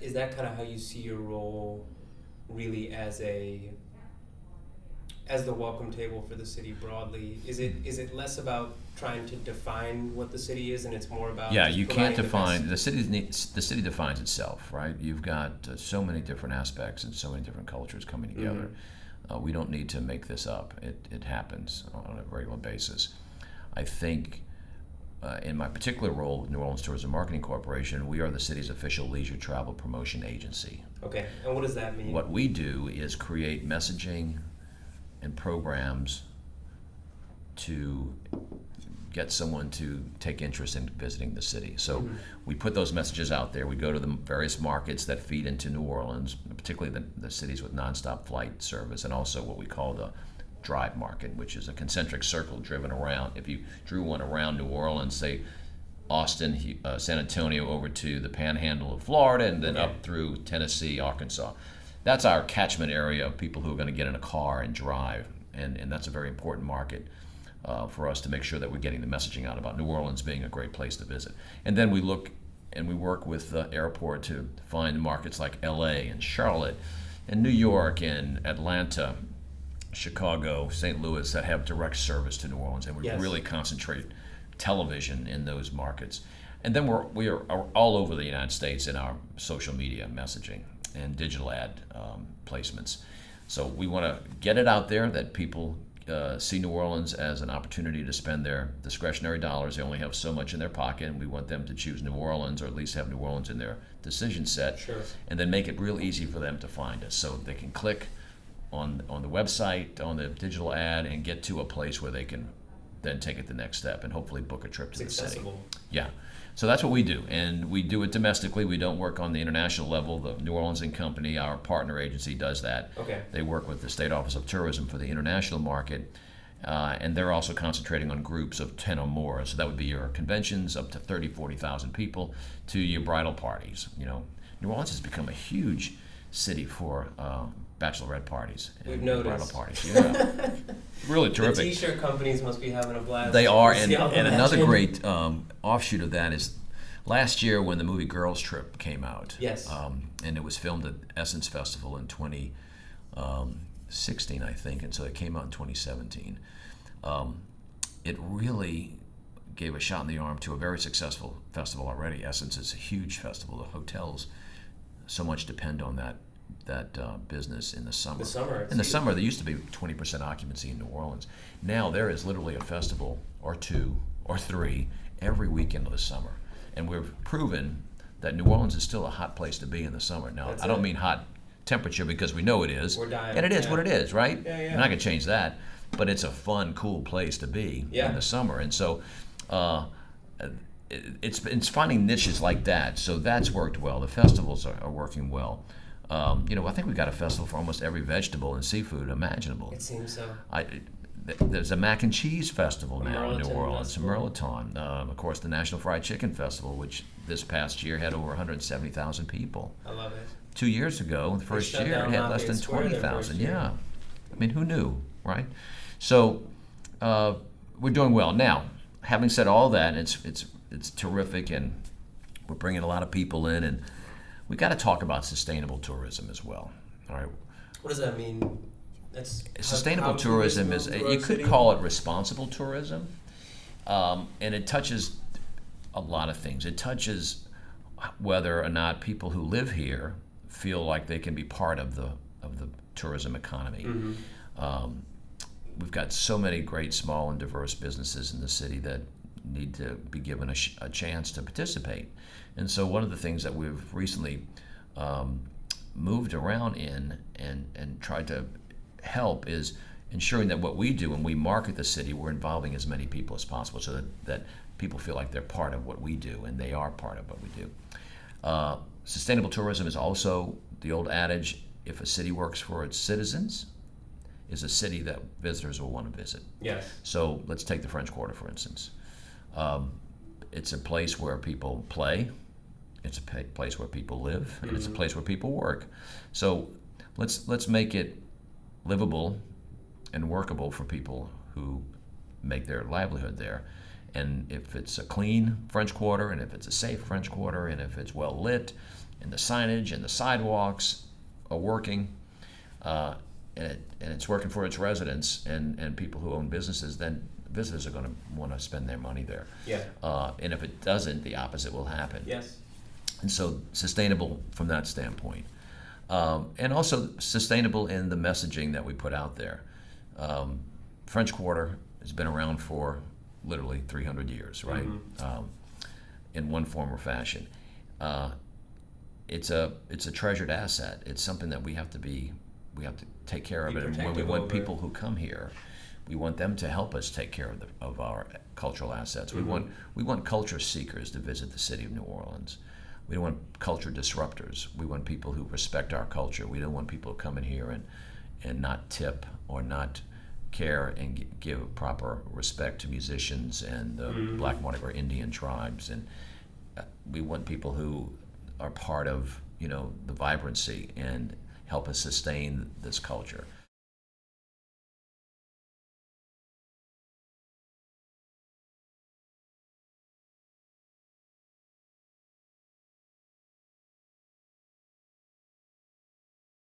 Is that kind of how you see your role really as the welcome table for the city broadly? Is it less about trying to define what the city is and it's more about Yeah, just you can't providing the best? define the city defines itself, right? You've got so many different aspects and so many different cultures coming together. We don't need to make this up. It happens on a regular basis. I think in my particular role with New Orleans Tourism Marketing Corporation, we are the city's official leisure travel promotion agency. Okay, and what does that mean? What we do is create messaging and programs to get someone to take interest in visiting the city. So we put those messages out there. We go to the various markets that feed into New Orleans, particularly the cities with nonstop flight service, and also what we call the drive market, which is a concentric circle driven around. If you drew one around New Orleans, say Austin, San Antonio, over to the panhandle of Florida, and then up through Tennessee, Arkansas. That's our catchment area of people who are going to get in a car and drive, and that's a very important market for us to make sure that we're getting the messaging out about New Orleans being a great place to visit. And then we look and we work with the airport to find markets like LA and Charlotte and New York and Atlanta, Chicago, St. Louis that have direct service to New Orleans, and we really concentrate television in those markets. And then we are all over the United States in our social media messaging and digital ad placements. So we want to get it out there that people see New Orleans as an opportunity to spend their discretionary dollars. They only have so much in their pocket, and we want them to choose New Orleans, or at least have New Orleans in their decision set. Sure. And then make it real easy for them to find us, so they can click on the website, on the digital ad, and get to a place where they can then take it the next step and hopefully book a trip to the city. Accessible. Yeah. So that's what we do, and we do it domestically. We don't work on the international level. The New Orleans and Company, our partner agency, does that. Okay. They work with the State Office of Tourism for the international market, and they're also concentrating on groups of 10 or more. So that would be your conventions, up to 30, 40,000 people, to your bridal parties. You know, New Orleans has become a huge city for bachelorette parties and We've bridal noticed. parties. Yeah, really The terrific. T-shirt companies must be having a blast. They are, See, I'll and another imagine. great offshoot of that is last year when the movie Girls Trip came out. Yes. And it was filmed at Essence Festival in 2016, I think, and so it came out in 2017. It really gave a shot in the arm to a very successful festival already. Essence is a huge festival. The hotels so much depend on that business in the summer. In the summer, there used to be 20% occupancy in New Orleans. Now there is literally a festival or two or three every weekend of the summer. And we've proven that New Orleans is still a hot place to be in the summer. Now, I don't mean hot temperature, because we know it is. We're dying. And it is what it is, right? Yeah, yeah. You're not going to change that. But it's a fun, cool place to be in the summer. And so it's finding niches like that. So that's worked well. The festivals are working well. I think we've got a festival for almost every vegetable and seafood imaginable. It seems so. There's a mac and cheese festival now in New Merleton Orleans, festival. Merleton. Of course, the National Fried Chicken Festival, which this past year had over 170,000 people. I love it. 2 years ago, the first shut year, it down had less Lafayette than Square their 20,000. first year. Yeah. I mean, who knew, right? So we're doing well. Now, having said all that, it's terrific, and we're bringing a lot of people in, and we got to talk about sustainable tourism as well. All right. What does that mean? That's Sustainable how tourism is, tourism you grows could city? call it responsible tourism, and it touches a lot of things. It touches whether or not people who live here feel like they can be part of the tourism economy. We've got so many great small and diverse businesses in the city that need to be given a chance to participate. And so one of the things that we've recently moved around in and tried to help is ensuring that what we do when we market the city, we're involving as many people as possible, so that people feel like they're part of what we do, and they are part of what we do. Sustainable tourism is also the old adage, if a city works for its citizens, is a city that visitors will want to visit. Yes. So let's take the French Quarter, for instance. It's a place where people play, it's a place where people live, and it's a place where people work. So let's make it livable and workable for people who make their livelihood there. And if it's a clean French Quarter, and if it's a safe French Quarter, and if it's well lit, and the signage and the sidewalks are working, and it's working for its residents and people who own businesses, then visitors are going to want to spend their money there. Yeah. And if it doesn't, the opposite will happen. Yes. And so sustainable from that standpoint. And also sustainable in the messaging that we put out there. French Quarter has been around for literally 300 years, right? Mm-hmm. In one form or fashion. It's a treasured asset. It's something that we have to take care of Be it. And when we protective want over. people who come here, we want them to help us take care of our cultural assets. Mm-hmm. We want culture seekers to visit the city of New Orleans. We don't want culture disruptors. We want people who respect our culture. We don't want people who come in here and not tip or not care and give proper respect to musicians and the Mm-hmm. Black Mardi Gras Indian tribes. And we want people who are part of the vibrancy and help us sustain this culture.